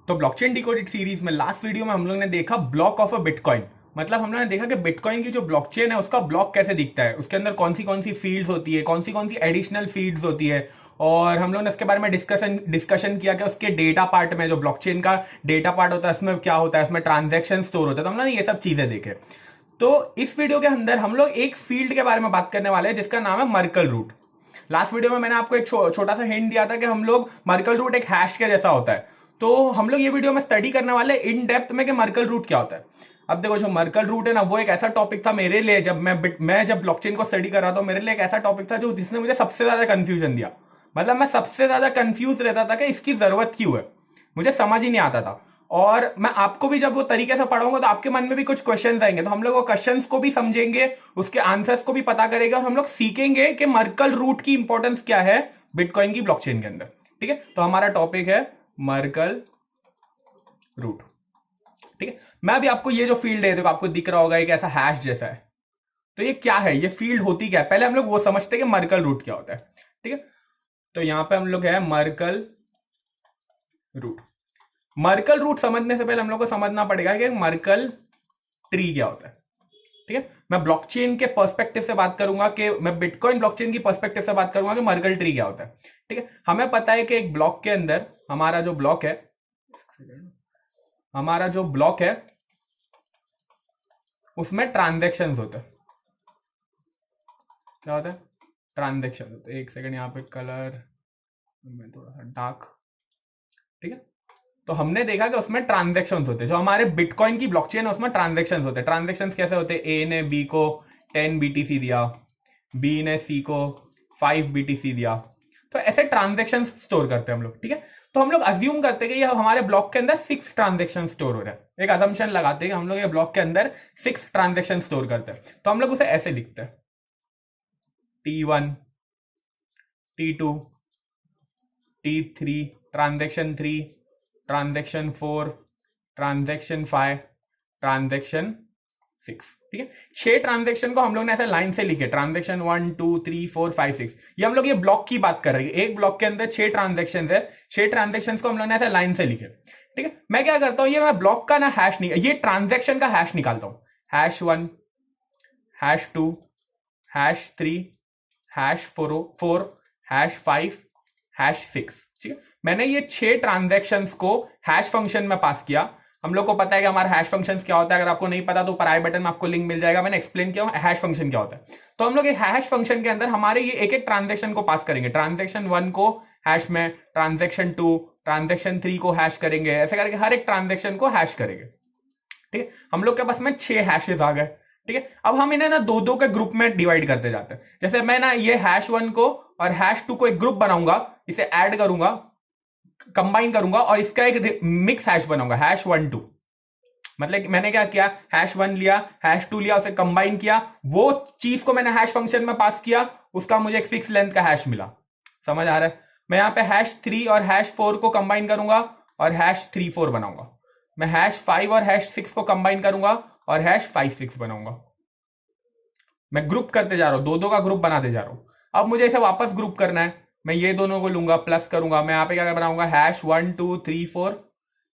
तो blockchain decoded series में last video में हम लोग ने देखा ब्लॉक ऑफ अ बिटकॉइन। मतलब हम लोगों ने देखा कि बिटकॉइन की जो ब्लॉकचेन है उसका ब्लॉक कैसे दिखता है, उसके अंदर कौन सी फील्ड्स होती है, कौन सी एडिशनल फील्ड्स होती है। और हम लोग ने इसके बारे में डिस्कशन किया कि उसके डेटा पार्ट में, जो ब्लॉकचेन का डेटा पार्ट होता है उसमें क्या होता है, उसमें ट्रांजैक्शन स्टोर होता है। तो हम लोग ने ये सब चीजें देखे। तो इस वीडियो के अंदर हम लोग एक फील्ड के बारे में बात करने वाले हैं जिसका नाम है मर्कल रूट। लास्ट वीडियो में मैंने आपको एक छोटा सा हिंट दिया था कि हम लोग मर्कल रूट एक हैश के जैसा होता है। तो हम लोग ये वीडियो में स्टडी करने वाले इन डेप्थ में कि मर्कल रूट क्या होता है। अब देखो, जो मर्कल रूट है ना, वो एक ऐसा टॉपिक था मेरे लिए, जब मैं ब्लॉकचेन को स्टडी कर रहा था, मेरे लिए एक ऐसा टॉपिक था जो जिसने मुझे सबसे ज्यादा कंफ्यूजन दिया। मतलब मैं सबसे ज्यादा कंफ्यूज रहता था कि इसकी जरूरत क्यों है, मुझे समझ ही नहीं आता था। और मैं आपको भी जब वो तरीके से पढ़ाऊंगा तो आपके मन में भी कुछ क्वेश्चंस आएंगे, तो हम लोग वो क्वेश्चंस को भी समझेंगे, उसके आंसर्स को भी पता करेंगे और हम लोग सीखेंगे कि मर्कल रूट की इंपॉर्टेंस क्या है बिटकॉइन की ब्लॉकचेन के अंदर। ठीक है, तो हमारा टॉपिक है मर्कल रूट। ठीक है, मैं अभी आपको ये जो फील्ड है, देखो आपको दिख रहा होगा एक ऐसा हैश जैसा है। तो ये क्या है, ये फील्ड होती क्या है, पहले हम लोग वो समझते हैं कि मर्कल रूट क्या होता है। ठीक है, तो यहां पे हम लोग है मर्कल रूट। मर्कल रूट समझने से पहले हम लोग को समझना पड़ेगा कि मर्कल ट्री क्या होता है। ठीक है, मैं ब्लॉकचेन के पर्सपेक्टिव से बात करूंगा, कि मैं बिटकॉइन ब्लॉकचेन की पर्सपेक्टिव से बात करूंगा कि मर्कल ट्री क्या होता है। ठीक है, हमें पता है कि एक ब्लॉक के अंदर हमारा जो ब्लॉक है उसमें ट्रांजेक्शन होते हैं। क्या होता है? ट्रांजेक्शन होते हैं। एक सेकंड, यहाँ पे कलर में थोड़ा सा डार्क। ठीक है, तो हमने देखा कि उसमें ट्रांजेक्शन होते हैं। जो हमारे बिटकॉइन की ब्लॉकचेन है उसमें ट्रांजेक्शन होते हैं। ट्रांजेक्शन कैसे होते हैं? ए ने बी को 10 BTC दिया, बी ने सी को 5 BTC दिया। तो ऐसे ट्रांजेक्शन स्टोर करते हैं हम लोग। ठीक है, तो हम लोग अज्यूम करते हैं कि ये हमारे ब्लॉक के अंदर 6 ट्रांजेक्शन स्टोर हो रहा है। एक अजम्पशन लगाते हैं कि हम लोग ये ब्लॉक के अंदर 6 ट्रांजेक्शन स्टोर करते हैं। तो हम लोग उसे ऐसे लिखते हैं: T1, T2, T3, transaction 3, transaction 4, transaction 5, transaction 6। ठीक है, 6 ट्रांजेक्शन को हम लोग ने ऐसे लाइन से लिखे, ट्रांजेक्शन 1 2 3 4 5 6। ये हम लोग ये ब्लॉक की बात कर रहे हैं, एक ब्लॉक के अंदर 6 ट्रांजेक्शन है, 6 ट्रांजेक्शन को हम लोग ने ऐसे लाइन से लिखे। ठीक है, मैं क्या करता हूं, ये मैं ब्लॉक का ना हैश नहीं, ये ट्रांजेक्शन का हैश निकालता हूं। #1, #2, #3, #4, #5, #6। ठीक है, मैंने ये 6 ट्रांजेक्शंस को हैश फंक्शन में पास किया। हम लोग को पता है कि हमारा हैश फंक्शन क्या होता है। अगर आपको नहीं पता तो ऊपर आई बटन में आपको लिंक मिल जाएगा, मैंने एक्सप्लेन किया हैश फंक्शन क्या होता है। तो हम लोग एक हैश फंक्शन के अंदर हमारे ये एक एक ट्रांजेक्शन को पास करेंगे। ट्रांजेक्शन 1 को हैश में, ट्रांजेक्शन 2, ट्रांजेक्शन 3 को हैश करेंगे, ऐसे करके हर एक ट्रांजेक्शन को हैश करेंगे। ठीक है, हम लोग के पास में 6 हैशेज आ गए। ठीक है, अब हम इन्हें ना दो दो के ग्रुप में डिवाइड करते जाते हैं। जैसे मैं ना ये #1 को और #2 को एक ग्रुप बनाऊंगा, इसे ऐड करूंगा, कंबाइन करूंगा और इसका एक मिक्स हैश बनाऊंगा, #1 2। मतलब मैंने क्या किया, #1 लिया, #2 लिया, उसे कंबाइन किया, वो चीज को मैंने हैश फंक्शन में पास किया, उसका मुझे एक फिक्स लेंथ का हैश मिला। समझ आ रहा है? मैं यहां पे #3 और #4 को कंबाइन करूंगा और #3 4 बनाऊंगा। मैं #5 और #6 को कंबाइन करूंगा और #5 6 बनाऊंगा। मैं ग्रुप करते जा रहा हूं, दो दो का ग्रुप बनाते जा रहा हूं। अब मुझे इसे वापस ग्रुप करना है, मैं ये दोनों को लूंगा, प्लस करूंगा। मैं यहां पे क्या बनाऊंगा, #1 2 3 4।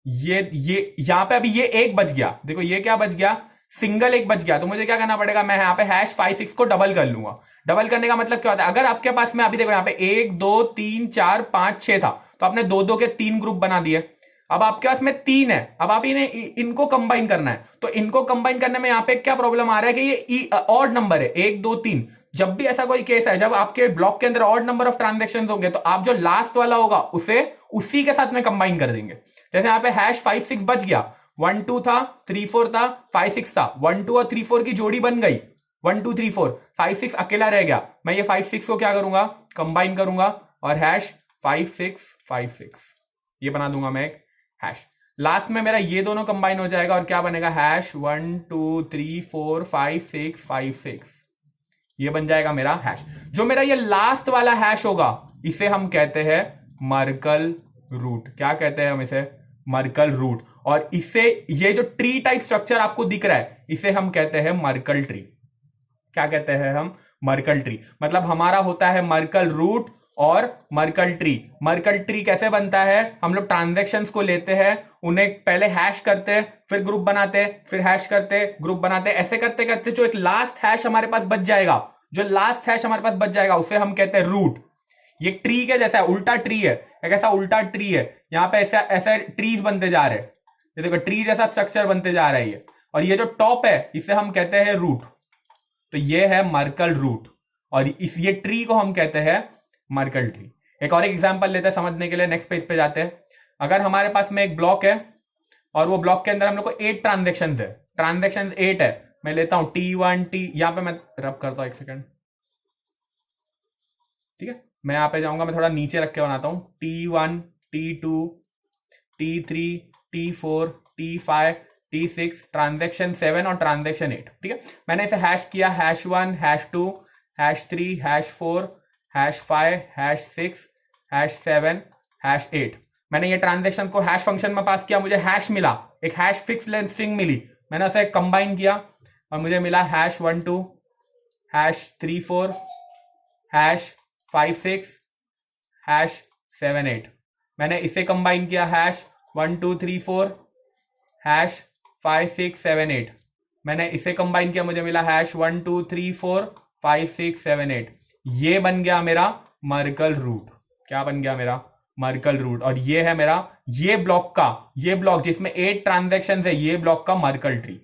ये यहां पे अभी ये एक बच गया, देखो ये क्या बच गया, सिंगल एक बच गया। तो मुझे क्या करना पड़ेगा, मैं यहां पे #5 6 को डबल कर लूंगा। डबल करने का मतलब क्या होता है, अगर आपके पास में अभी देखो यहां पे 1 2 3 4 5 6 था, तो आपने दो दो के 3 ग्रुप बना दिए। अब आपके पास में 3 है, अब आप इनको कंबाइन करना है। तो इनको कंबाइन करने में यहां पे क्या प्रॉब्लम आ रहा है कि ये ऑड नंबर है, 1 2 3। जब भी ऐसा कोई केस है, जब आपके ब्लॉक के अंदर ऑड नंबर ऑफ ट्रांजेक्शन होंगे, तो आप जो लास्ट वाला होगा उसे उसी के साथ में कंबाइन कर देंगे। जैसे यहां पे #5 6 बच गया, 1 2 था, 3 4 था, 5 6 था, 1 2 और 3 4 की जोड़ी बन गई, 1 2 3 4, 5 6 अकेला रह गया। मैं ये 5 6 को क्या करूंगा, कंबाइन करूंगा और #5 6 5 6 ये बना दूंगा मैं एक हैश। लास्ट में मेरा ये दोनों कंबाइन हो जाएगा और क्या बनेगा, #1 2 3 4 5 6 5 6। ये बन जाएगा मेरा हैश। जो मेरा ये लास्ट वाला हैश होगा इसे हम कहते हैं मर्कल रूट। क्या कहते हैं हम इसे, मर्कल रूट। और इसे, ये जो ट्री टाइप स्ट्रक्चर आपको दिख रहा है, इसे हम कहते हैं मर्कल ट्री। क्या कहते हैं हम, मर्कल ट्री। मतलब हमारा होता है मर्कल रूट और मर्कल ट्री। मर्कल ट्री कैसे बनता है, हम लोग ट्रांजेक्शन्स को लेते हैं, उन्हें पहले हैश करते हैं, फिर ग्रुप बनाते हैं, फिर हैश करते हैं, ग्रुप बनाते हैं, ऐसे करते करते जो एक लास्ट हैश हमारे पास बच जाएगा, जो लास्ट हैश हमारे पास बच जाएगा उसे हम कहते हैं रूट। ये ट्री के जैसा है, उल्टा ट्री है, एक ऐसा उल्टा ट्री है, यहां पे ऐसा ऐसे ट्रीज बनते जा रहे हैं, ये देखो ट्री जैसा स्ट्रक्चर बनते जा रहा है ये, और ये जो टॉप है इसे हम कहते हैं रूट। तो ये है मर्कल रूट, और इस ये ट्री को हम कहते हैं मर्कल ट्री। एक और एग्जांपल लेते हैं समझने के लिए, नेक्स्ट पेज पे जाते हैं। अगर हमारे पास में एक ब्लॉक है और वो ब्लॉक के अंदर हम लोग को 8 ट्रांजेक्शन है, ट्रांजेक्शन 8 है, मैं लेता हूं T1 T, यहां पे मैं रब करता हूं, एक सेकेंड, ठीक है, मैं यहां पे जाऊंगा, मैं थोड़ा नीचे रख के बनाता हूं, T1 T2 T3 T4 T5 T6, transaction 7 और ट्रांजेक्शन 8, ठीक है। मैंने इसे हैश किया, #1 #2 #3 #4 #5 #6 #7 #8। मैंने ये ट्रांजेक्शन को हैश फंक्शन में पास किया, मुझे हैश मिला, एक हैश फिक्स लेंथ स्ट्रिंग मिली, मैंने उसे कंबाइन किया और मुझे मिला #12 #34 #56 #78। मैंने इसे कंबाइन किया, #1 2 3 4 #5 6 7 8। मैंने इसे कंबाइन किया, मुझे मिला #1 2 3 4 5 6 7 8। ये बन गया मेरा मर्कल रूट। क्या बन गया मेरा मर्कल रूट, और ये है मेरा ये ब्लॉक जिसमें 8 ट्रांजेक्शन है, ये ब्लॉक का मर्कल ट्री।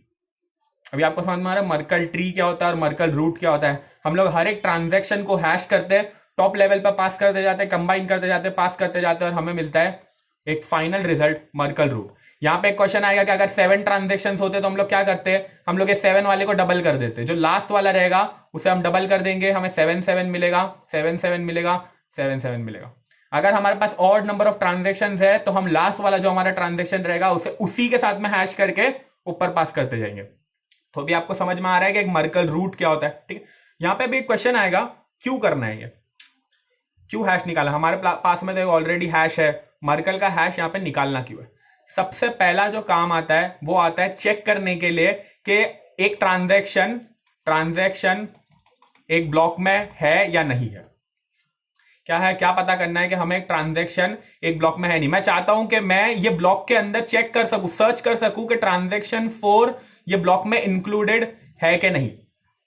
अभी आपको समझ में आ रहा है मर्कल ट्री क्या होता है और मर्कल रूट क्या होता है। हम लोग हर एक ट्रांजेक्शन को हैश करते हैं, टॉप लेवल पर पास करते जाते हैं, कंबाइन करते जाते हैं, पास करते जाते हैं, और हमें मिलता है एक फाइनल रिजल्ट मर्कल रूट। यहां पे एक क्वेश्चन आएगा कि अगर 7 ट्रांजेक्शन होते तो हम लोग क्या करते हैं, हम लोग ये 7 वाले को डबल कर देते, जो लास्ट वाला रहेगा उसे हम डबल कर देंगे, हमें 7 7 मिलेगा, 7 7 मिलेगा, 7 7 मिलेगा। अगर हमारे पास ऑड नंबर ऑफ ट्रांजेक्शन है तो हम लास्ट वाला जो हमारा ट्रांजेक्शन रहेगा उसे उसी के साथ में हैश करके ऊपर पास करते जाएंगे। तो अभी आपको समझ में आ रहा है कि एक मर्कल रूट क्या होता है, ठीक है। यहां पे भी एक क्वेश्चन आएगा, क्यों करना है ये, क्यों हैश निकाला, हमारे पास में तो ऑलरेडी हैश है, मर्कल का हैश यहां पे निकालना क्यों है। सबसे पहला जो काम आता है वो आता है चेक करने के लिए कि एक ट्रांजैक्शन एक ब्लॉक में है या नहीं है। क्या है, क्या पता करना है कि हमें एक ट्रांजैक्शन एक ब्लॉक में है नहीं। मैं चाहता हूं कि मैं ये ब्लॉक के अंदर चेक कर सकूं, सर्च कर सकूं कि ट्रांजैक्शन 4 ये ब्लॉक में इंक्लूडेड है कि नहीं।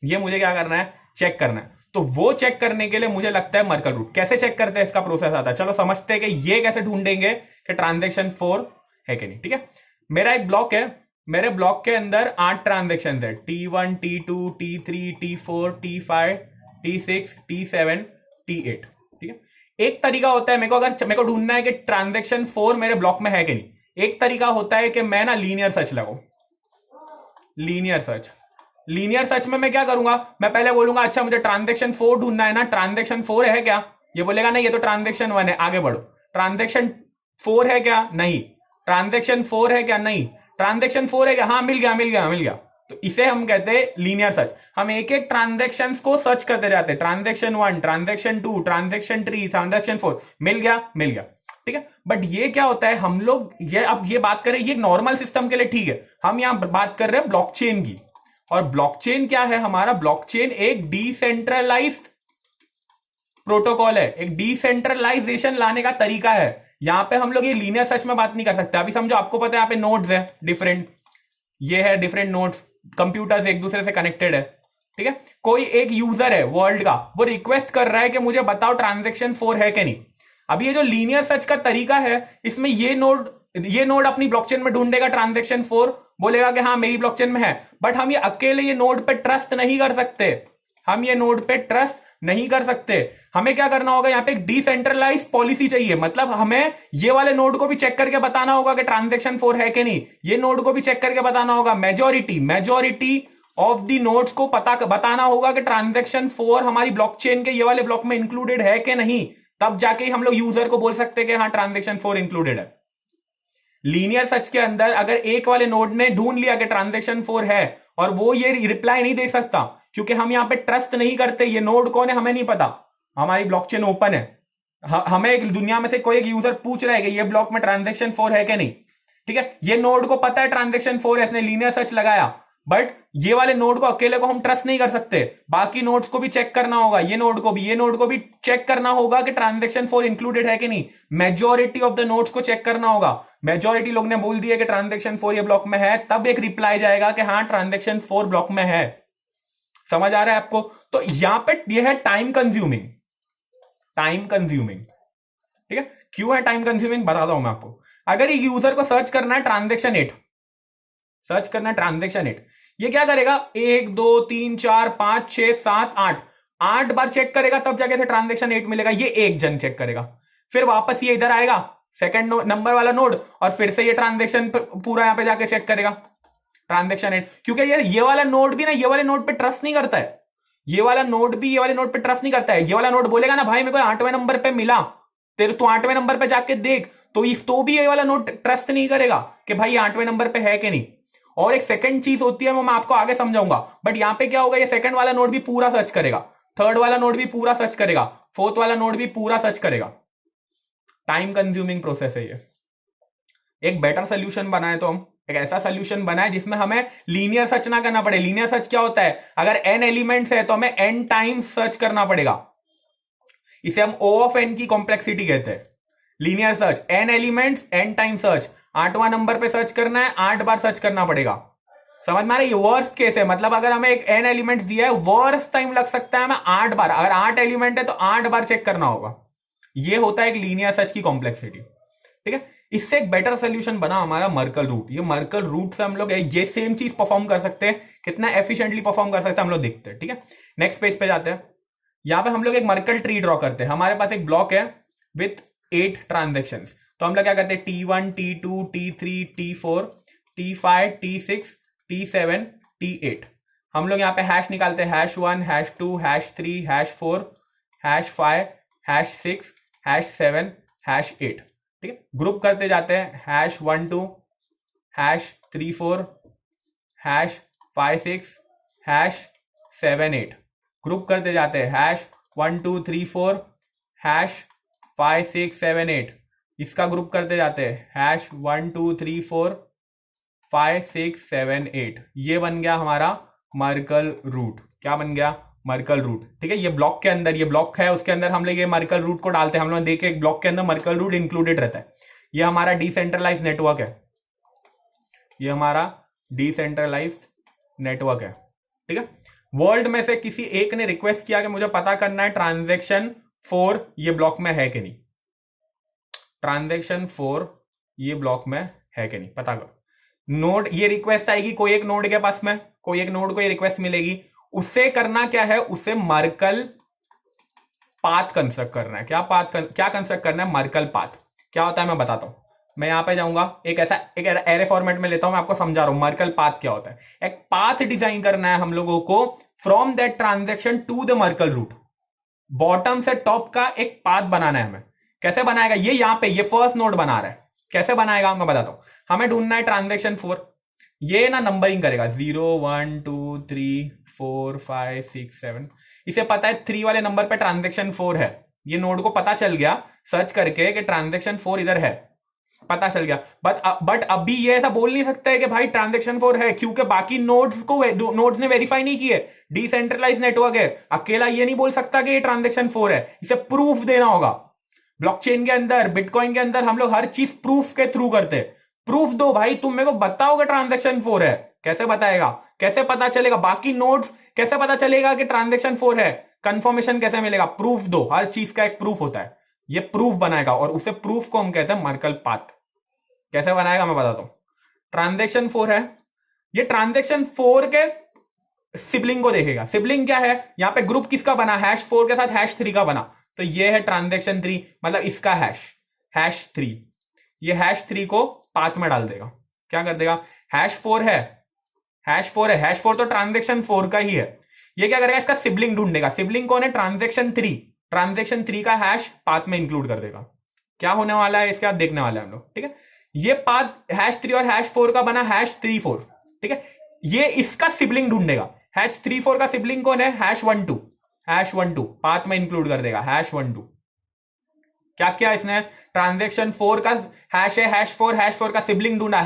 ये मुझे क्या करना है, चेक करना है। तो वो चेक करने के लिए मुझे लगता है मर्कल रूट। कैसे चेक करते हैं, इसका प्रोसेस आता है, चलो समझते हैं कि ये कैसे ढूंढेंगे कि ट्रांजैक्शन 4 है कि नहीं, ठीक है। मेरा एक ब्लॉक है, मेरे ब्लॉक के अंदर 8 ट्रांजैक्शन है, T1 T2 T3 T4 T5 T6 T7 T8, ठीक है। एक तरीका होता है, मेरे को ढूंढना है कि ट्रांजैक्शन 4 मेरे ब्लॉक में है कि नहीं। एक तरीका होता है कि मैं ना लीनियर सर्च लगाऊं। लीनियर सर्च में मैं क्या करूंगा, मैं पहले बोलूंगा अच्छा मुझे ट्रांजैक्शन 4 ढूंढना है ना, ट्रांजैक्शन 4 है क्या, ये बोलेगा नहीं ये तो ट्रांजैक्शन 1 है, आगे बढ़ो। ट्रांजैक्शन 4 है क्या, नहीं। ट्रांजैक्शन 4 है क्या, नहीं। ट्रांजैक्शन 4 है क्या, हाँ मिल गया। तो इसे हम कहते हैं लीनियर सर्च। हम एक एक ट्रांजैक्शन को सर्च करते जाते हैं, ट्रांजैक्शन 1 ट्रांजैक्शन 2 ट्रांजैक्शन 3 ट्रांजैक्शन 4, मिल गया, ठीक है। बट ये क्या होता है, हम लोग ये बात करें, ये नॉर्मल सिस्टम के लिए ठीक है, हम यहां बात कर रहे हैं ब्लॉकचेन की। और ब्लॉकचेन क्या है हमारा, ब्लॉकचेन एक डिसेंट्रलाइज्ड प्रोटोकॉल है, एक डिसेंट्रलाइजेशन लाने का तरीका है। यहां पे हम लोग ये लीनियर सर्च में बात नहीं कर सकते। अभी समझो, आपको पता है यहां पे नोड्स है डिफरेंट, ये है डिफरेंट नोड्स, कंप्यूटर्स एक दूसरे से कनेक्टेड है, ठीक है। कोई एक यूजर है वर्ल्ड का, वो रिक्वेस्ट कर रहा है कि मुझे बताओ ट्रांजैक्शन 4 है कि नहीं। अब ये जो लीनियर सर्च का तरीका है, इसमें ये नोड अपनी ब्लॉकचेन में ढूंढेगा ट्रांजैक्शन 4, बोलेगा कि हाँ मेरी ब्लॉकचेन में है। बट हम ये अकेले ये नोड पे ट्रस्ट नहीं कर सकते, हमें क्या करना होगा, यहाँ पे एक डिसेंट्रलाइज पॉलिसी चाहिए। मतलब हमें ये वाले नोड को भी चेक करके बताना होगा कि ट्रांजैक्शन 4 है कि नहीं, ये नोड को भी चेक करके बताना होगा, मेजॉरिटी ऑफ द नोड्स को बताना होगा कि ट्रांजैक्शन 4 हमारी ब्लॉकचेन के ये वाले ब्लॉक में इंक्लूडेड है कि नहीं। तब जाके हम लोग यूजर को बोल सकते हैं कि हाँ ट्रांजैक्शन 4 इंक्लूडेड है। लीनियर सर्च के अंदर अगर एक वाले नोड ने ढूंढ लिया कि ट्रांजैक्शन 4 है और वो ये रिप्लाई नहीं दे सकता, क्योंकि हम यहां पे ट्रस्ट नहीं करते, ये नोड कौन है हमें नहीं पता, हमारी ब्लॉकचेन ओपन है, हमें एक दुनिया में से कोई एक यूजर पूछ रहा है कि ये ब्लॉक में ट्रांजैक्शन 4 है कि नहीं, ठीक है। ये नोड को पता है ट्रांजैक्शन 4 है, इसने लीनियर सर्च लगाया, बट ये वाले नोड को अकेले को हम ट्रस्ट नहीं कर सकते, बाकी नोड्स को भी चेक करना होगा, ये नोड को भी चेक करना होगा कि ट्रांजेक्शन 4 इंक्लूडेड है कि नहीं। मेजॉरिटी ऑफ द नोड्स को चेक करना होगा। मेजॉरिटी लोग ने बोल दिया कि ट्रांजेक्शन 4 ये ब्लॉक में है, तब एक रिप्लाई जाएगा कि हाँ ट्रांजेक्शन 4 ब्लॉक में है। समझ आ रहा है आपको? तो यहां पे ये है टाइम कंज्यूमिंग, ठीक है। क्यों है टाइम कंज्यूमिंग बताता हूं मैं आपको। अगर एक यूजर को सर्च करना है ट्रांजेक्शन 8, ये क्या करेगा, 1 2 3 4 5 6 7 8 बार चेक करेगा, तब जाके से ट्रांजेक्शन 8 मिलेगा। ये एक जन चेक करेगा, फिर वापस ये इधर आएगा सेकंड नंबर वाला नोड, और फिर से ये ट्रांजेक्शन पूरा यहां पे जाके चेक करेगा ट्रांजेक्शन 8। क्योंकि ये वाला नोड भी ना ये वाले नोड पे ट्रस्ट नहीं करता है, ये वाला नोड भी ये वाले नोड पे ट्रस्ट नहीं करता है। ये वाला नोड बोलेगा ना भाई मेरे को 8वें नंबर पे मिला, तेरे तू 8वें नंबर पे जाके देख, तो भी ये वाला नोड ट्रस्ट नहीं करेगा कि भाई 8वें नंबर पे है कि नहीं। और एक सेकंड चीज होती है, वो मैं आपको आगे समझाऊंगा। बट यहां पे क्या होगा, ये सेकंड वाला नोड भी पूरा सर्च करेगा, थर्ड वाला नोड भी पूरा सर्च करेगा, फोर्थ वाला नोड भी पूरा सर्च करेगा। टाइम कंज्यूमिंग प्रोसेस है ये। एक बेटर सोल्यूशन बनाए तो हम एक ऐसा सोल्यूशन बनाए जिसमें हमें लीनियर सर्च ना करना पड़े। लीनियर सर्च क्या होता है, अगर n एलिमेंट्स है तो हमें n टाइम्स सर्च करना पड़ेगा, इसे हम O ऑफ n की कॉम्प्लेक्सिटी कहते हैं। Linear search n elements n time search, 8वां नंबर पे सर्च करना है, 8 बार सर्च करना पड़ेगा। समझ में आ रहा है? ये वर्स्ट केस है, मतलब अगर हमें एक n एलिमेंट्स दिया है, वर्स्ट टाइम लग सकता है हमें 8 बार। अगर 8 एलिमेंट है तो 8 बार चेक करना होगा। ये होता है एक लीनियर सर्च की कॉम्प्लेक्सिटी, ठीक है। इससे एक बेटर सोल्यूशन बना हमारा मर्कल रूट। ये मर्कल रूट से हम लोग ये सेम चीज परफॉर्म कर सकते हैं, कितना एफिशिएंटली परफॉर्म कर सकते हैं हम लोग देखते हैं, ठीक है। नेक्स्ट पेज पे जाते हैं। यहां पे हम लोग एक मर्कल ट्री ड्रॉ करते हैं। हमारे पास एक ब्लॉक है विथ 8 ट्रांजेक्शन, तो हम लोग क्या करते हैं, T1 T2 T3 T4 T5 T6 T7 T8। हम लोग यहाँ पे हैश निकालते हैं, #1 #2 #3 #4 #5 #6 #7 #8, ठीक है। ग्रुप करते जाते हैं, #1 2 #3 4 #5 6 #7 8। ग्रुप करते जाते हैं, #1 2 3 4 #5 6 7 8। इसका ग्रुप करते जाते हैं, #1 2 3 4 5 6 7 8। ये बन गया हमारा मर्कल रूट। क्या बन गया? मर्कल रूट, ठीक है। ये ब्लॉक के अंदर, ये ब्लॉक है, उसके अंदर हम लोग ये मर्कल रूट को डालते हैं। हम लोग देखे एक ब्लॉक के अंदर मर्कल रूट इंक्लूडेड रहता है। ये हमारा डिसेंट्रलाइज नेटवर्क है, ये हमारा डिसेंट्रलाइज नेटवर्क है, ठीक है। वर्ल्ड में से किसी एक ने रिक्वेस्ट किया कि मुझे पता करना है ट्रांजेक्शन 4 ये ब्लॉक में है कि नहीं, ट्रांजेक्शन 4 ये ब्लॉक में है कि नहीं पता कर। नोड ये रिक्वेस्ट आएगी, कोई एक नोड के पास में, कोई एक नोड को ये रिक्वेस्ट मिलेगी। उससे करना क्या है, उससे मर्कल पाथ कंस्ट्रक्ट करना है। क्या कंस्ट्रक्ट करना है? Merkel path. क्या होता है मैं बताता हूं। मैं यहां पे जाऊंगा, एक एरे फॉर्मेट में लेता हूं, मैं आपको समझा रहा हूं मर्कल पाथ क्या होता है। एक पाथ डिजाइन करना है हम लोगों को from that transaction to the Merkle root. Bottom से टॉप का एक पाथ बनाना है हमें। कैसे बनाएगा? ये यहां पे ये फर्स्ट नोड बना रहा है, कैसे बनाएगा मैं बताता हूं। हमें ढूंढना है ट्रांजेक्शन 4। ये ना नंबरिंग करेगा 0 1 2 3 4 5 6 7। इसे पता है 3 वाले नंबर पे ट्रांजेक्शन 4 है। ये नोड को पता चल गया सर्च करके कि ट्रांजेक्शन 4 इधर है, पता चल गया। बट अभी ये ऐसा बोल नहीं सकता है कि भाई ट्रांजेक्शन 4 है, क्योंकि बाकी नोड्स ने वेरीफाई नहीं किए। डिसेंट्रलाइज नेटवर्क है, अकेला ये नहीं बोल सकता कि ये ट्रांजेक्शन 4 है, इसे प्रूफ देना होगा। ब्लॉकचेन के अंदर, बिटकॉइन के अंदर हम लोग हर चीज प्रूफ के थ्रू करते हैं। प्रूफ दो भाई, तुम मेरे को बताओगे ट्रांजेक्शन 4 है, कैसे बताएगा? कैसे पता चलेगा? बाकी नोड्स कैसे पता चलेगा कि ट्रांजेक्शन 4 है? कंफर्मेशन कैसे मिलेगा? प्रूफ दो, हर चीज का एक प्रूफ होता है। ये प्रूफ बनाएगा और उसे प्रूफ को हम कहते हैं मर्कल पाथ। कैसे बनाएगा मैं बताता हूं। ट्रांजेक्शन 4 है, ये ट्रांजेक्शन 4 के सिबलिंग को देखेगा। सिबलिंग क्या है? यहां पे ग्रुप किसका बना? #4 के साथ #3 का बना, तो ये है ट्रांजेक्शन 3, मतलब इसका #3। ये #3 को पाथ में डाल देगा। क्या कर देगा? #4 है, #4 तो ट्रांजेक्शन 4 का ही है। ये क्या करेगा? इसका सिबलिंग ढूंढेगा। सिबलिंग कौन है? ट्रांजेक्शन 3। ट्रांजेक्शन 3 का हैश पाथ में इंक्लूड कर देगा। क्या होने वाला है इसके बाद देखने वाले हैं हम लोग, ठीक है। ये पाथ #3 और #4 का बना #34, ठीक है। ये इसका सिबलिंग ढूंढेगा। #34 का सिबलिंग कौन है? #12 पाथ में इंक्लूड कर देगा। #12 क्या किया इसने? ट्रांजेक्शन 4 का हैश है #4 का सिबलिंग ढूंढा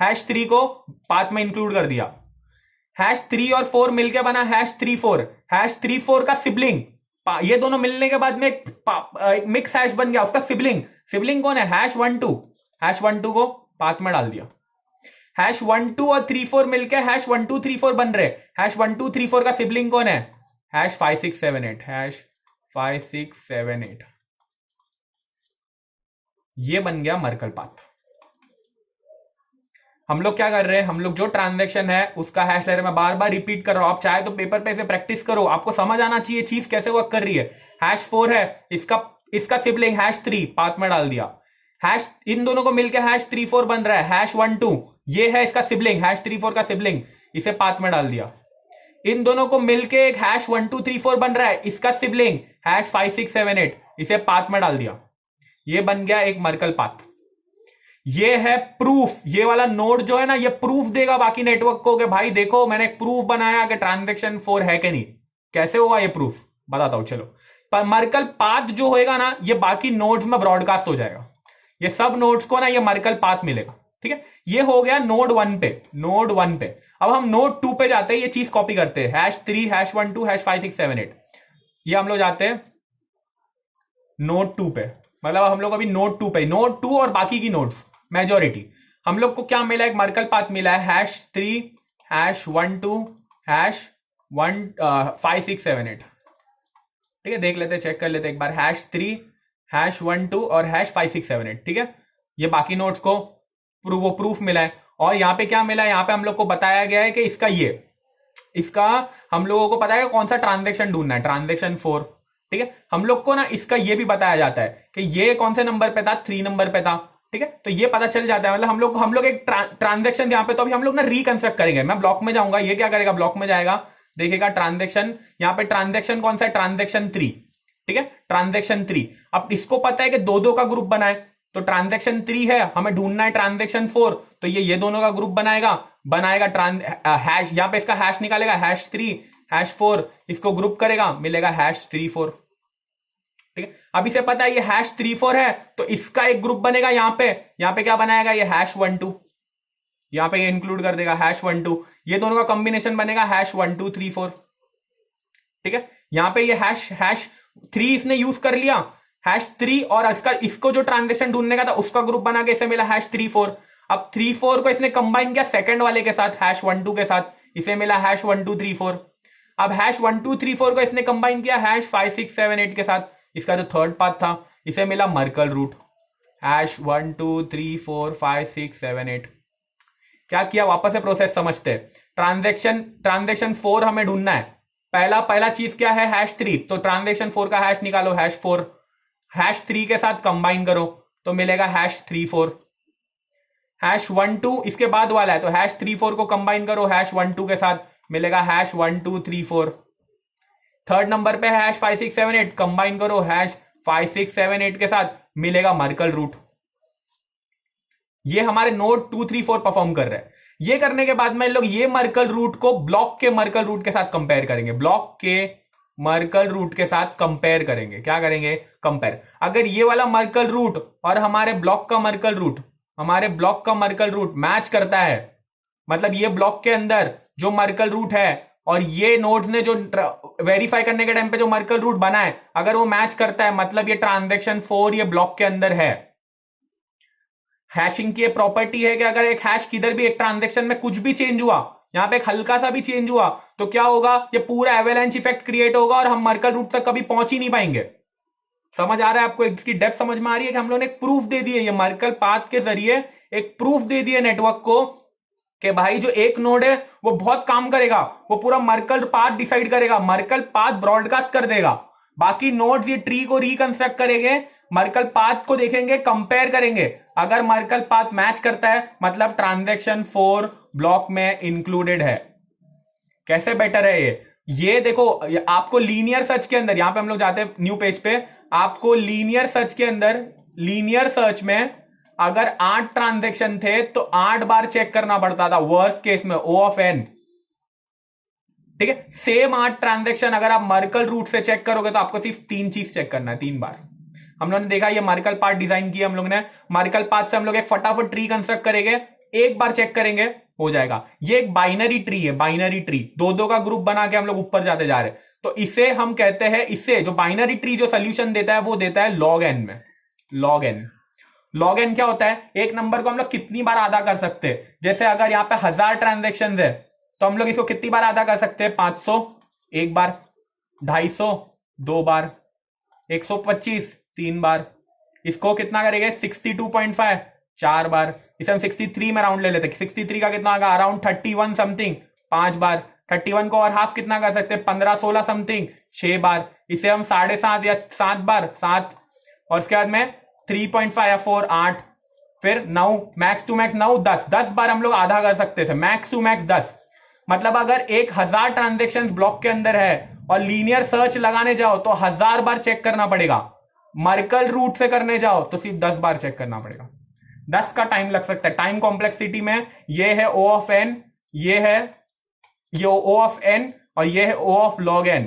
#3 को पाथ में इंक्लूड कर दिया। #3 और 4 मिलके बना #34। #34 का सिबलिंग, ये दोनों मिलने के बाद में मिक्स हैश बन गया, उसका सिबलिंग, सिबलिंग कौन है? #12। #12 को पाथ में डाल दिया। #12 और 34 मिलके #1234 बन रहे। #1234 का सिबलिंग कौन है? #5678। #5678 ये बन गया मर्कल पाथ। हम लोग क्या कर रहे हैं, हम लोग जो ट्रांजैक्शन है उसका हैश ले रहे हैं। मैं बार बार रिपीट कर रहा हूं, आप चाहे तो पेपर पे से प्रैक्टिस करो, आपको समझ आना चाहिए चीज कैसे वर्क कर रही है। #4 है, इसका सिबलिंग #3 पाथ में डाल दिया। इन दोनों को मिलकर #34 बन रहा है। #12 ये है इसका सिबलिंग, #34 का सिबलिंग, इसे पाथ में डाल दिया। इन दोनों को मिलके एक #1234 बन रहा है, इसका सिबलिंग #5678, इसे पाथ में डाल दिया। ये बन गया एक मर्कल पाथ। ये है प्रूफ। ये वाला नोड जो है ना, ये प्रूफ देगा बाकी नेटवर्क को कि भाई देखो मैंने एक प्रूफ बनाया कि ट्रांजैक्शन 4 है कि नहीं। कैसे होगा ये प्रूफ, बताता हूं चलो। पर मर्कल पाथ जो होएगा ना, ये बाकी नोड्स में ब्रॉडकास्ट हो जाएगा। ये सब नोड्स को ना ये मर्कल पाथ मिलेगा, ठीक है। ये हो गया नोड 1 पे, नोड 1 पे। अब हम नोड 2 पे जाते हैं, ये चीज कॉपी करते हैं। #3 #12 #5678 ये हम लोग जाते हैं नोड 2 पे। मतलब हम लोग अभी नोड 2 पे, नोड 2 और बाकी की नोड्स मेजोरिटी हम लोग को क्या मिला, एक मर्कल पाथ मिला है। #3 #12 #5678, ठीक है। देख लेते, चेक कर लेते एक बार। #3 #12 और #5678, ठीक है। ये बाकी नोड्स को वो प्रूफ मिला है। और यहां पे क्या मिला है, यहां पे हम लोग को बताया गया है कि इसका हम लोगों को पता है कौन सा ट्रांजैक्शन ढूंढना है, ट्रांजैक्शन 4, ठीक है। हम लोग को ना इसका ये भी बताया जाता है कि ये कौन से नंबर पे था, 3 नंबर पे था, ठीक है। तो ये पता चल जाता है। मतलब हम लोग एक ट्रांजैक्शन यहां पे, तो अभी हम लोग ना रिकंस्ट्रक्ट करेंगे। मैं ब्लॉक में जाऊंगा, ये क्या करेगा, ब्लॉक में जाएगा, देखेगा ट्रांजैक्शन, यहां पे ट्रांजैक्शन कौन सा है, ट्रांजैक्शन 3, ठीक है, ट्रांजैक्शन 3। अब इसको पता है कि 2-2 का ग्रुप बनाए, तो ट्रांजैक्शन 3 है, हमें ढूंढना है ट्रांजैक्शन 4, तो ये दोनों का ग्रुप बनाएगा हैश, यहां पे इसका हैश निकालेगा, #3 #4, इसको ग्रुप करेगा, मिलेगा #34, ठीक है। अब इसे पता है ये #34 है, तो इसका एक ग्रुप बनेगा यहां पे क्या बनाएगा, ये #12, यहां पे ये इंक्लूड कर देगा #12, ये दोनों का कॉम्बिनेशन बनेगा #1234, ठीक है। यहां पे ये #3 इसने यूज कर लिया, #3 और इसको जो ट्रांजैक्शन ढूंढने का था उसका ग्रुप बना के इसे मिला #34। अब 34 को इसने कंबाइन किया सेकंड वाले के साथ, #12 के साथ, इसे मिला #1234। अब #1234 को इसने कंबाइन किया #5678 के साथ, इसका जो थर्ड पाथ था, इसे मिला मर्कल रूट, #1 2 3 4 5 6 7 8। क्या किया, वापस से प्रोसेस समझते हैं। ट्रांजैक्शन 4 हमें ढूंढना है। पहला चीज क्या है, #3, तो ट्रांजैक्शन 4 का हैश निकालो, #4 #3 के साथ कंबाइन करो तो मिलेगा #34। #12 इसके बाद वाला है, तो #34 को कंबाइन करो #12 के साथ, मिलेगा #1234। थर्ड नंबर पे है #5678, कंबाइन करो #5678 के साथ, मिलेगा मर्कल रूट। ये हमारे नोड 2 3 4 परफॉर्म कर रहे हैं। ये करने के बाद में लोग ये मर्कल रूट को ब्लॉक के मर्कल रूट के साथ कंपेयर करेंगे, ब्लॉक के मर्कल रूट के साथ कंपेयर करेंगे। क्या करेंगे, कंपेयर। अगर ये वाला मर्कल रूट और हमारे ब्लॉक का मर्कल रूट मैच करता है, मतलब ये ब्लॉक के अंदर जो मर्कल रूट है और ये नोड्स ने जो वेरीफाई करने के टाइम पे जो मर्कल रूट बना है, अगर वो मैच करता है, मतलब ये ट्रांजैक्शन 4 ये ब्लॉक के अंदर है। हैशिंग की ये प्रॉपर्टी है कि अगर एक हैश किधर भी एक ट्रांजैक्शन में कुछ भी चेंज हुआ, यहां पे एक हल्का सा भी चेंज हुआ, तो क्या होगा, ये पूरा एवेलेंच इफेक्ट क्रिएट होगा और हम मर्कल रूट तक कभी पहुंच ही नहीं पाएंगे। समझ आ रहा है आपको, इसकी डेप्थ समझ में आ रही है कि हम लोगों ने एक प्रूफ दे दिए, ये मर्कल पाथ के जरिए एक प्रूफ दे दिए नेटवर्क को कि भाई जो एक नोड है वो बहुत काम करेगा, वो पूरा मर्कल पाथ डिसाइड करेगा, मर्कल पाथ ब्रॉडकास्ट कर देगा। बाकी नोड्स ये ट्री को रिकंस्ट्रक्ट करेंगे, मर्कल पाथ को देखेंगे, कंपेयर करेंगे। अगर मर्कल पाथ मैच करता है, मतलब ट्रांजैक्शन 4 ब्लॉक में इंक्लूडेड है। कैसे बेटर है ये देखो, आपको लीनियर सर्च के अंदर, यहां पे हम लोग जाते हैं न्यू पेज पे, आपको लीनियर सर्च के अंदर, लीनियर सर्च में अगर 8 ट्रांजैक्शन थे तो 8 बार चेक करना पड़ता था, वर्स्ट केस में O of n, ठीक है। सेम 8 ट्रांजैक्शन अगर आप मर्कल रूट से चेक करोगे तो आपको सिर्फ 3 चीज चेक करना है, 3 बार। हम लोगों ने देखा ये मर्कल पाथ डिजाइन किया हम लोग ने, मर्कल पाथ से हम लोग एक फटाफट ट्री कंस्ट्रक्ट करेंगे, एक बार चेक करेंगे हो जाएगा। ये एक बाइनरी ट्री है, बाइनरी ट्री, दो दो का ग्रुप बना के हम लोग ऊपर जाते जा रहे हैं, तो इसे हम कहते हैं, इससे जो बाइनरी ट्री जो सोल्यूशन देता है वो देता है log n में। log n, log n क्या होता है, एक नंबर को हम लोग कितनी बार आधा कर सकते हैं। जैसे अगर यहां पे 1000 ट्रांजेक्शन है तो हम लोग इसको कितनी बार आधा कर सकते हैं, 500 एक बार, 250 दो बार, 125 तीन बार, इसको कितना करेंगे 62.5 चार बार, इसे हम 63 में राउंड ले लेते हैं, 63 का कितना होगा अराउंड 31 समथिंग 5 बार, 31 को और हाफ कितना कर सकते हैं 15-16 समथिंग 6 बार, इसे हम 7.5 या 7 बार 7, और उसके बाद में 3.5 या 4 8, फिर 9, मैक्स टू मैक्स 9 10 बार हम लोग आधा कर सकते थे, मैक्स टू मैक्स 10। मतलब अगर 1000 ट्रांजेक्शन ब्लॉक के अंदर है और लीनियर सर्च लगाने जाओ तो 1000 बार चेक करना पड़ेगा, मर्कल रूट से करने जाओ तो सिर्फ 10 बार चेक करना पड़ेगा। 10 का टाइम लग सकता है। टाइम कॉम्प्लेक्सिटी में ये है O ऑफ n, ये है ये O ऑफ n और ये है O ऑफ log n।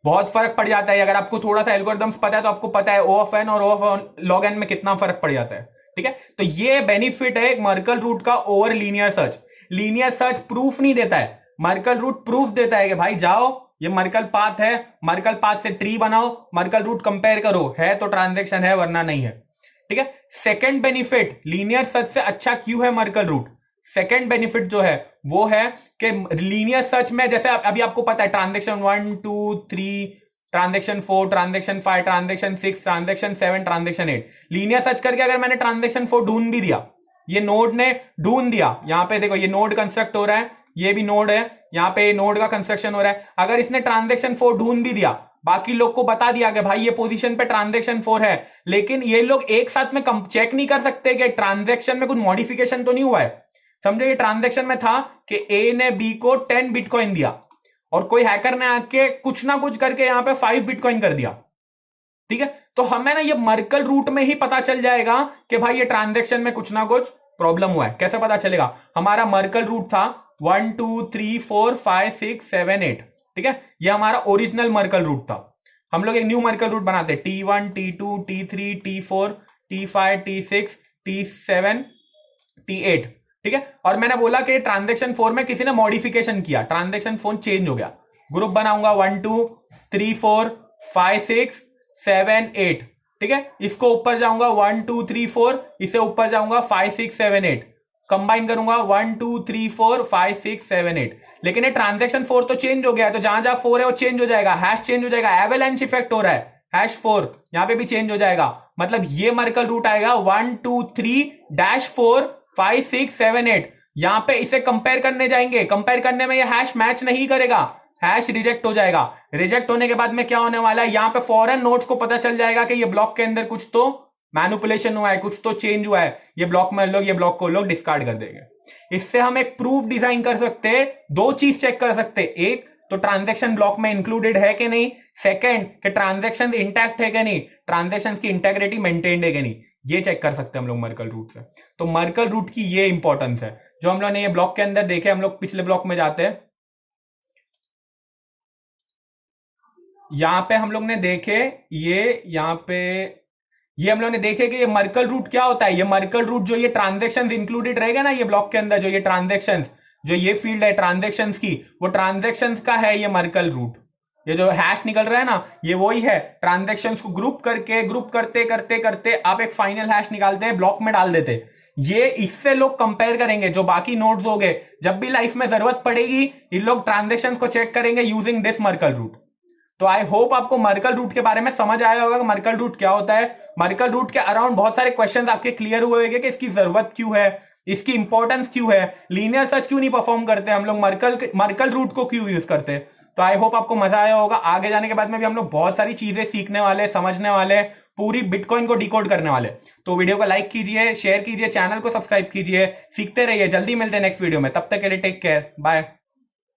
बहुत फर्क पड़ जाता है, अगर आपको थोड़ा सा एल्गोरिथम्स पता है तो आपको पता है O ऑफ n और O ऑफ log n में कितना फर्क पड़ जाता है, ठीक है। तो ये बेनिफिट है मर्कल रूट का over linear search. Linear search proof नहीं देता है, मर्कल रूट प्रूफ देता है कि भाई जाओ ये मर्कल पाथ है, मर्कल पाथ से ट्री बनाओ, मर्कल रूट कंपेयर करो, है तो ट्रांजैक्शन है वरना नहीं है, ठीक है। सेकंड बेनिफिट लीनियर सर्च से अच्छा क्यों है मर्कल रूट, सेकंड बेनिफिट जो है वो है कि लीनियर सर्च में जैसे अभी आपको पता है transaction 1 2 3, transaction 4, transaction 5, transaction 6, transaction 7, transaction 8, linear search करके अगर मैंने ट्रांजैक्शन 4 ढूंढ भी दिया, ये नोड ने ढूंढ दिया, यहां पे देखो ये नोड कंस्ट्रक्ट हो रहा है, ये भी नोड है, यहां पे नोड का कंस्ट्रक्शन हो रहा है, अगर इसने ट्रांजैक्शन 4 ढूंढ भी दिया, बाकी लोग को बता दिया कि भाई ये पोजीशन पे ट्रांजैक्शन 4 है, लेकिन ये लोग एक साथ में चेक नहीं कर सकते कि ट्रांजैक्शन में कुछ मॉडिफिकेशन तो नहीं हुआ है। समझो ये ट्रांजैक्शन में था कि ए ने बी को 10 बिटकॉइन दिया और कोई हैकर ने आके कुछ ना कुछ करके यहां पे 5 बिटकॉइन कर दिया, ठीक है। तो हमें ना ये मर्कल रूट में ही पता चल जाएगा कि भाई ये ट्रांजैक्शन में कुछ ना कुछ प्रॉब्लम हुआ है। कैसे पता चलेगा, हमारा मर्कल रूट था 1 2 3 4 5 6 7 8, ठीक है, ये हमारा ओरिजिनल मर्कल रूट था। हम लोग एक न्यू मर्कल रूट बनाते T1 T2 T3 T4 T5 T6 T7 T8, ठीक है। और मैंने बोला कि ट्रांजैक्शन 4 में किसी ने मॉडिफिकेशन किया, ट्रांजैक्शन 4 चेंज हो गया, ग्रुप बनाऊंगा 1 2 3 4 5 6 7 8, ठीक है। इसको ऊपर जाऊंगा 1 2 3 4, इसे ऊपर जाऊंगा 5 6 7 8, कंबाइन करूंगा 1 2 3 4 5 6 7 8, लेकिन ये ट्रांजैक्शन 4 तो चेंज हो गया है, तो जहां जहां 4 है वो चेंज हो जाएगा, हैश चेंज हो जाएगा, एवेलांच इफेक्ट हो रहा है, हैश 4 यहां पे भी चेंज हो जाएगा। मतलब ये मर्कल रूट आएगा 1 2 3 4 5 6 7 8, यहां पे इसे कंपेयर करने जाएंगे, कंपेयर करने में ये हैश मैच नहीं करेगा, हैश रिजेक्ट हो जाएगा। रिजेक्ट होने के बाद में क्या होने वाला है, यहां पे फॉरन नोड्स को पता चल जाएगा कि ये ब्लॉक के अंदर कुछ तो मैनिपुलेशन हुआ है, कुछ तो चेंज हुआ है, ये ब्लॉक में लोग, ये ब्लॉक को लोग डिस्कार्ड कर देंगे। इससे हम एक प्रूफ डिजाइन कर सकते हैं, दो चीज चेक कर सकते हैं, एक तो ट्रांजैक्शन ब्लॉक में इंक्लूडेड है कि नहीं, सेकंड कि ट्रांजैक्शन इंटैक्ट है कि नहीं, ट्रांजैक्शन की इंटेग्रिटी मेंटेन्ड है कि नहीं, ये चेक कर सकते हैं हम लोग मर्कल रूट से। तो मर्कल रूट की ये इंपॉर्टेंस है जो हम लोग ने ये ब्लॉक के अंदर देखे। हम लोग पिछले ब्लॉक में जाते हैं, यहां पे हम लोग ने देखे ये, यहां पे ये हम लोग ने देखे कि ये मर्कल रूट क्या होता है। ये मर्कल रूट जो ये ट्रांजैक्शंस इंक्लूडेड रहेगा ना ये ब्लॉक के अंदर, जो ये ट्रांजैक्शंस, जो ये फील्ड है ट्रांजैक्शंस की, वो ट्रांजैक्शंस का है ये मर्कल रूट। ये जो हैश निकल रहा है ना ये वही है, ट्रांजैक्शंस को ग्रुप करके, ग्रुप करते करते करते आप एक फाइनल हैश निकालते हैं, ब्लॉक में डाल देते। ये इससे लोग कंपेयर करेंगे, जो बाकी नोड्स हो गए, जब भी लाइफ में जरूरत पड़ेगी इन लोग ट्रांजैक्शंस को चेक करेंगे यूजिंग दिस मर्कल रूट। तो आई होप आपको मर्कल रूट के बारे में समझ आया होगा कि मर्कल रूट क्या होता है। मर्कल रूट के अराउंड बहुत सारे क्वेश्चंस आपके क्लियर हुए होंगे कि इसकी जरूरत क्यों है, इसकी इंपॉर्टेंस क्यों है, लीनियर सर्च क्यों नहीं परफॉर्म करते हम लोग, मर्कल रूट को क्यों यूज करते। तो आई होप आपको मजा आया होगा। आगे जाने के बाद में भी हम लोग बहुत सारी चीजें सीखने वाले, समझने वाले, पूरी बिटकॉइन को डिकोड करने वाले। तो वीडियो को लाइक कीजिए, शेयर कीजिए, चैनल को सब्सक्राइब कीजिए, सीखते रहिए। जल्दी मिलते हैं नेक्स्ट वीडियो में, तब तक के लिए टेक केयर, बाय।